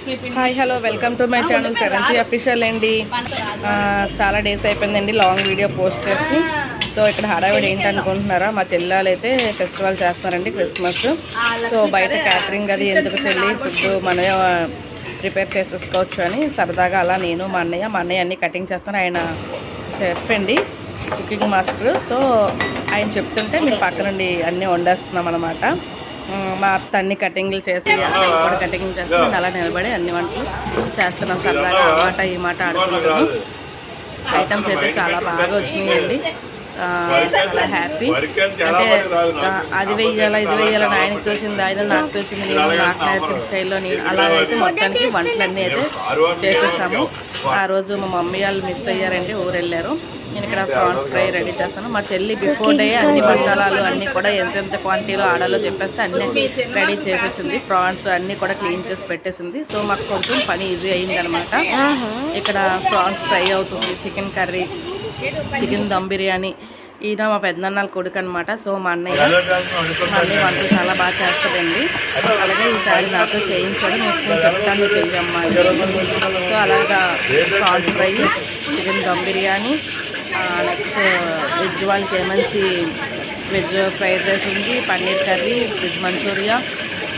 Hi hello welcome to my channel Charanji official అండి. చాలా days అయిపోయిందండి లాంగ్ వీడియో పోస్ట్ చేసి. సో ఇక్కడ హడావిడి ఏంటి అనుకుంటున్నారా, మా చెల్లెలు అయితే ఫెస్టివల్ చేస్తున్నారండి క్రిస్మస్. సో బయట క్యాటరింగ్ అది ఎందుకు చెల్లి, ఫుడ్ మనమే ప్రిపేర్ చేసేసుకోవచ్చు అని సరదాగా అలా నేను మా అన్నయ్య అన్నీ కటింగ్ చేస్తాను. ఆయన చెఫ్ అండి, కుకింగ్ మాస్టర్. సో ఆయన చెప్తుంటే మేము పక్క నుండి అన్నీ వండేస్తున్నాం అనమాట. మా అత్త అన్ని కటింగ్లు చేసి కూడా కటింగ్ చేస్తే నేను అలా నిలబడి అన్ని వంటలు చేస్తున్నాం. సరదాగా ఆ మాట ఈ మాట ఆడుకుంటున్నాము. ఐటమ్స్ అయితే చాలా బాగా వచ్చినాయండి. చాలా హ్యాపీ. అంటే అది వెయ్యాలా ఇది వెయ్యాలని ఆయనకు తోచింది, ఆయన నాకు తోచింది, నేను నాకు నచ్చిన స్టైల్లో నేను అలా అయితే మొత్తానికి వంటలన్నీ అయితే చేసేసాము. ఆ రోజు మా మమ్మీ వాళ్ళు మిస్ అయ్యారండి, ఊరు వెళ్ళారు. నేను ఇక్కడ ప్రాన్స్ ఫ్రై రెడీ చేస్తాను. మా చెల్లి బిఫోర్ డే అన్ని మసాలాలు అన్నీ కూడా ఎంతెంత క్వాంటిటీలో ఆడాలో చెప్పేస్తే అన్నీ రెడీ చేసేసింది. ప్రాన్స్ అన్నీ కూడా క్లీన్ చేసి పెట్టేసింది. సో మాకు కొంచెం పని ఈజీ అయింది అనమాట. ఇక్కడ ప్రాన్స్ ఫ్రై అవుతుంది, chicken curry, chicken dum biryani. ఈయన మా పెద్దనాన్నల కొడుకు అనమాట. సో మా అన్నయ్య వంటలు చాలా బాగా చేస్తాడండి. అలాగే ఈసారి నాతో చేయించాడు, నేను చెప్తాను చెయ్యమ్మా. సో అలాగా prawns fry, chicken dum biryani, next veg వాళ్ళకి మంచి వెజ్ ఫ్రైడ్ రైస్ ఉంది, పన్నీర్ కర్రీ, వెజ్ మంచూరియా,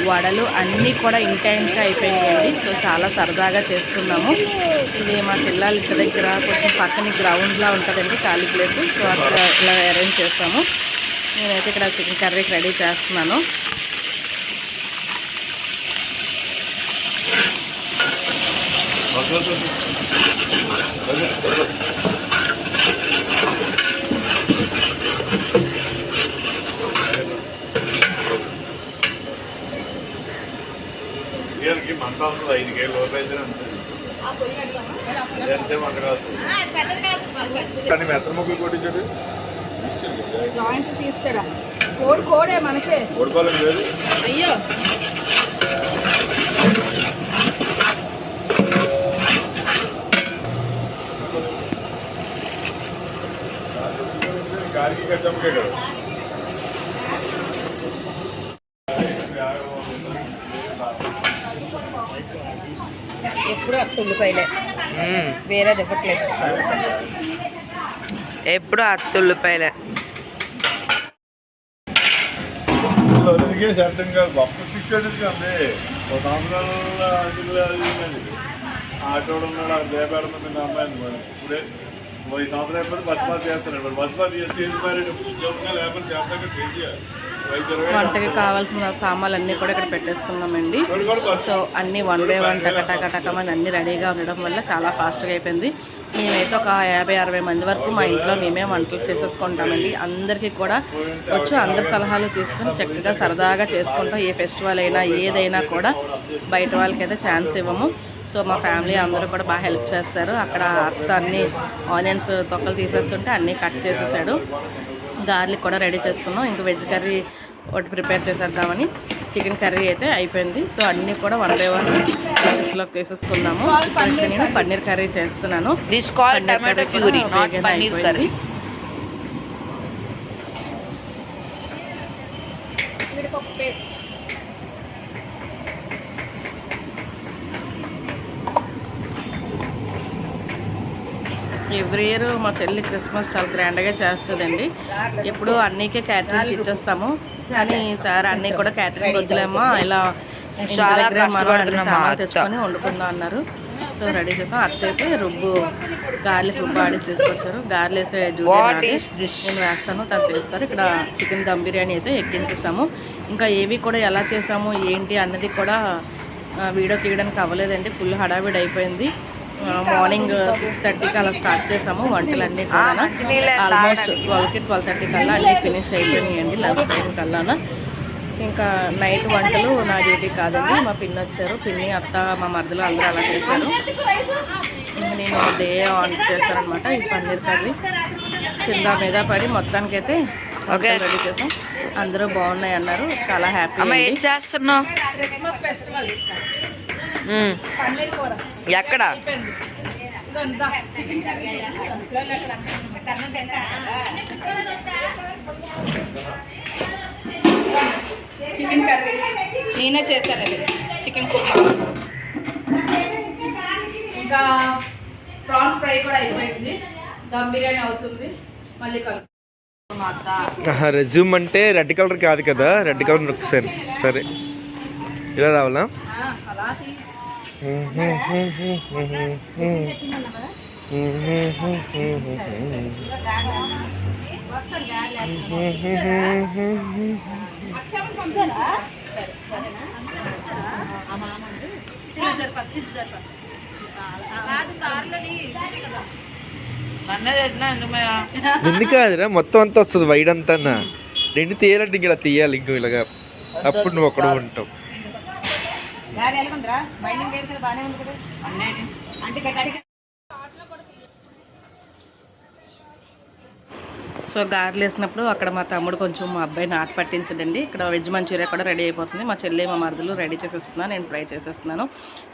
వడలు అన్నీ కూడా ఇంటెంట్గా అయిపోయాయండి. సో చాలా సరదాగా చేసుకున్నాము. ఇది మా చెల్లెలు ఇంటి దగ్గర కొంచెం పక్కన గ్రౌండ్లా ఉంటుందండి, ఖాళీ ప్లేస్. సో అక్కడ ఇలా అరేంజ్ చేస్తాము. నేనైతే ఇక్కడ చికెన్ కర్రీకి రెడీ చేస్తున్నాను. మంట ఉంటుంది, 5 కేజీ లోపు అయితే కానీ మెత్త ముగ్గులు కొట్టించాడు. తీస్తాడా కోడే మనకే కోడుకోవాలని లేదు. అయ్యో గారికి కట్టమ్మకే కదా. ఎప్పుడు అత్తుల్లిపాయలే, వేరే దిగట్లేదు. ఎప్పుడు అత్తుల్లిపాయలే. సొంతంగా గొప్ప పిచ్చాడు అండి. ఒక సంవత్సరాల ఆటోడు ఉన్నాడు, వ్యాపారం ఉంది అమ్మాయి. ఇప్పుడే ఈ సంవత్సరం అయిపోతే బస్పాతి చేస్తున్నాడు. బస్పాతి చేసి ఉద్యోగంగా లేకపోతే చేస్తాక చేసి వంటకి కావాల్సిన సామాన్లు అన్నీ కూడా ఇక్కడ పెట్టేసుకున్నామండి. సో అన్నీ 1 by 1 టకటకమని అన్నీ రెడీగా ఉండడం వల్ల చాలా ఫాస్ట్గా అయిపోయింది. మేమైతే ఒక 50-60 మంది వరకు మా ఇంట్లో మేమే వంటలు చేసేసుకుంటామండి. అందరికీ కూడా వచ్చు, అందరి సలహాలు తీసుకొని చక్కగా సరదాగా చేసుకుంటాం. ఏ ఫెస్టివల్ అయినా ఏదైనా కూడా బయట వాళ్ళకైతే ఛాన్స్ ఇవ్వము. సో మా ఫ్యామిలీ అందరూ కూడా బాగా హెల్ప్ చేస్తారు. అక్కడ అత్త అన్నీ ఆనియన్స్ తొక్కలు తీసేస్తుంటే అన్నీ కట్ చేసేసాడు. గార్లిక్ కూడా రెడీ చేసుకున్నాం. ఇంకా వెజ్ కర్రీ ఒకటి ప్రిపేర్ చేసేద్దామని చికెన్ కర్రీ అయితే అయిపోయింది. సో అన్నీ కూడా 1 by 1 డిషెస్లోకి తీసేసుకున్నాము. నేను పన్నీర్ కర్రీ చేస్తున్నాను. ఎవ్రీ ఇయర్ మా చెల్లి క్రిస్మస్ చాలా గ్రాండ్గా చేస్తుందండి. ఎప్పుడు అన్నీకే క్యాటరింగ్ ఇచ్చేస్తాము, కానీ ఈసారి అన్నీ కూడా క్యాటరింగ్ వద్దులేమో, ఇలా సామాన్లు తెచ్చుకొని వండుకుందాం అన్నారు. సో రెడీ చేసాం. అత్త అయితే గార్లిక్ రుబ్బు ఆడి తీసుకొచ్చారు. గార్లు వేసే నేను వేస్తాను, తను తీస్తారు. ఇక్కడ చికెన్ దమ్ బిర్యానీ అయితే ఎక్కించేసాము. ఇంకా ఏవి కూడా ఎలా చేసాము ఏంటి అన్నది కూడా వీడియో తీయడానికి అవ్వలేదండి. ఫుల్ హడావిడి అయిపోయింది. మార్నింగ్ 6:30కి అలా స్టార్ట్ చేసాము. వంటలన్నీ కూడా ఆల్మోస్ట్ 12కి 12:30 కల్లా అన్నీ ఫినిష్ అయిపోయినాయండి, లంచ్ టైం కల్లా. ఇంకా నైట్ వంటలు నా డ్యూటీ కాదండి, మా పిన్ని వచ్చారు. పిన్ని, అత్త, మా మరదలు అందరూ అలా చేశారు. నేను డే ఆన్ చేశానమాట. ఈ పన్నీర్ కర్రీ కింద మీద పడి మొత్తానికైతే రెడీ చేసాం. అందరూ బాగున్నాయి అన్నారు, చాలా హ్యాపీ. ఏం చేస్తున్నావు? ఎక్కడ చికెన్ కర్రీ నేనే చేశానండి. చికెన్ కుర్మా ఇంకా ప్రాన్స్ ఫ్రై కూడా అయిపోయింది, దమ్ బిర్యానీ అవుతుంది. మళ్ళీ కలుపు. రెజ్యూమ్ అంటే రెడ్ కలర్ కాదు కదా, రెడ్ కలర్ నొక్కేసాను. సరే ఇలా రావాలా? అలా తీ. ఎందుకు కాదురా, మొత్తం అంతా వస్తుంది వైడ్ అంతా. రెండు తీయాలంటే ఇంక ఇలా తీయాలి, ఇంకో ఇలాగా. అప్పుడు నువ్వు ఒక్కడ ఉంటావు. సో గారెలు వేసినప్పుడు అక్కడ మా తమ్ముడు కొంచెం మా అబ్బాయిని ఆట పట్టించడండి. ఇక్కడ వెజ్ మంచూరియా కూడా రెడీ అయిపోతుంది. మా చెల్లి మా మరుదులు రెడీ చేసేస్తున్నాను, నేను ఫ్రై చేసేస్తున్నాను.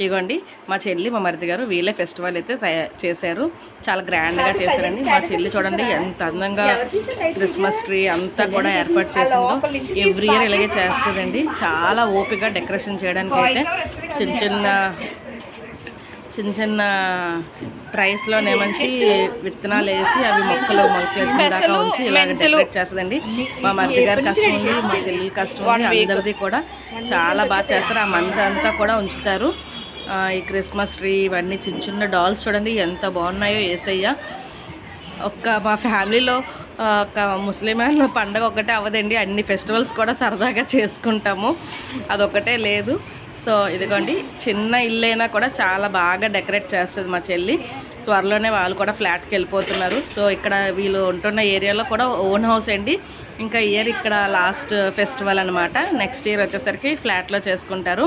ఇగోండి మా చెల్లి మా మరిది గారు వీళ్ళే ఫెస్టివల్ అయితే చేశారు. చాలా గ్రాండ్గా చేశారండి. మా చెల్లి చూడండి ఎంత అందంగా క్రిస్మస్ ట్రీ అంతా కూడా ఏర్పాటు చేసిందో. ఎవ్రీ ఇయర్ ఇలాగే చేస్తుందండి. చాలా ఓపికగా డెకరేషన్ చేయడానికి అయితే చిన్న చిన్న ట్రైస్లోనే మంచి విత్తనాలు వేసి అవి మొక్కలు మొలకెత్తిదాకా ఉంచి ఇలా డెకరేట్ చేస్తుందండి. మా మరిది గారి కష్టం ఉంది, మా చెల్లి కష్టం ఉంది, అందరిది కూడా చాలా బాగా చేస్తారు. ఆ మంత్ అంతా కూడా ఉంచుతారు. ఈ క్రిస్మస్ ట్రీ ఇవన్నీ చిన్న చిన్న డాల్స్ చూడండి ఎంత బాగున్నాయో. యేసయ్య మా ఫ్యామిలీలో ఒక ముస్లిం పండగ ఒకటే అవ్వదండి, అన్ని ఫెస్టివల్స్ కూడా సరదాగా చేసుకుంటాము, అదొకటే లేదు. సో ఇదిగోండి చిన్న ఇల్లు అయినా కూడా చాలా బాగా డెకరేట్ చేస్తుంది మా చెల్లి. త్వరలోనే వాళ్ళు కూడా ఫ్లాట్కి వెళ్ళిపోతున్నారు. సో ఇక్కడ వీళ్ళు ఉంటున్న ఏరియాలో కూడా ఓన్ హౌస్ అండి. ఇంకా ఇయర్ ఇక్కడ లాస్ట్ ఫెస్టివల్ అనమాట. నెక్స్ట్ ఇయర్ వచ్చేసరికి ఫ్లాట్లో చేసుకుంటారు.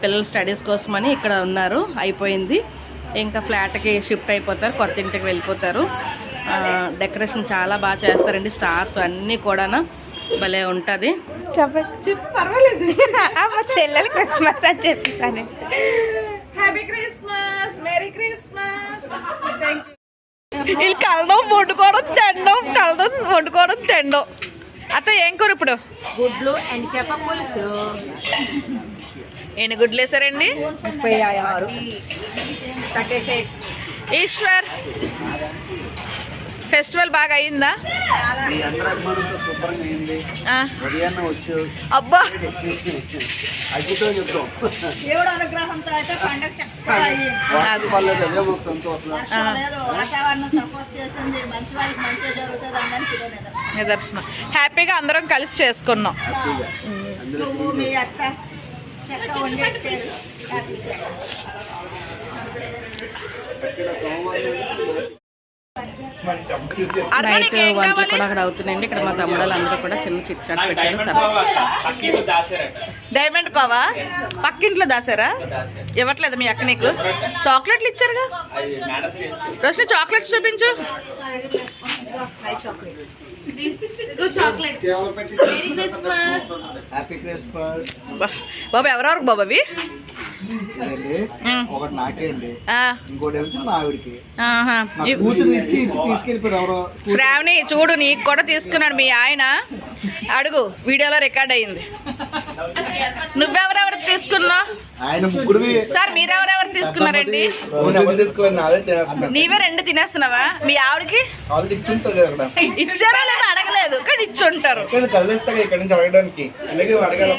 పిల్లలు స్టడీస్ కోసమని ఇక్కడ ఉన్నారు, అయిపోయింది. ఇంకా ఫ్లాట్కి షిఫ్ట్ అయిపోతారు, కొత్త ఇంటికి వెళ్ళిపోతారు. డెకరేషన్ చాలా బాగా చేస్తారండి. స్టార్స్ అన్నీ కూడా భలే ఉంటుంది. చెప్పు పర్వాలేదు. మా చెల్లెలు క్రిస్మస్ అని చెప్పేసాను. Happy Christmas, merry Christmas. వీళ్ళు కలడం వండుకోవడం తినడం, కలడం వండుకోవడం తినడం. అత్త ఏం కూర ఇప్పుడు? గుడ్లు అండ్ చేప పులుసు. ఎన్ని గుడ్లు వేసారండి? 36. ఈశ్వర్ ఫెస్టివల్ బాగా అయిందా? అబ్బా దేవుడు అనుగ్రహంతో అయితే పండగ వాతావరణం సపోర్ట్ చేసింది, మంచి వాళ్ళకి మంచిగా జరుగుతుంది అని నిదర్శనం. హ్యాపీగా అందరం కలిసి చేసుకున్నాం. నువ్వు మీ అత్త చక్కగా వండేసారు. నైట్ వంటలు కూడా అక్కడ అవుతున్నాయండి. ఇక్కడ మా తమ్ముడు అందరూ కూడా చిన్న చిట్ చాట్ పెట్టారు. డైమండ్ కోవా పక్కింట్లో దాసారా? ఇవ్వట్లేదు మీ అక్క నీకు? చాక్లెట్లు ఇచ్చారుగా. రోషిని చాక్లెట్స్ చూపించు. బాబు ఎవరెవరికి బాబు అవి? ఒకటి నాకే అండి, ఇంకోటి ఏమిటి మా ఆవిడకి. ఇచ్చి తీసుకెళ్ళిపోయారు ఎవరో. శ్రావణి చూడు నీకు కూడా తీసుకున్నాడు మీ ఆయన, అడుగు వీడియోలో రికార్డ్ అయ్యింది. నువ్వెవరెవరు తీసుకున్నావు? ఆయన ముగ్గురు. సార్ మీరెవరెవరు తీసుకున్నారండి? నీవే 2 తినేస్తున్నావా? మీ ఆవిడకి ఇచ్చారా లేదా అడగలేదు, కానీ ఇచ్చి ఉంటారు. ఇక్కడ నుంచి అడగడానికి అలాగే అడగాలి.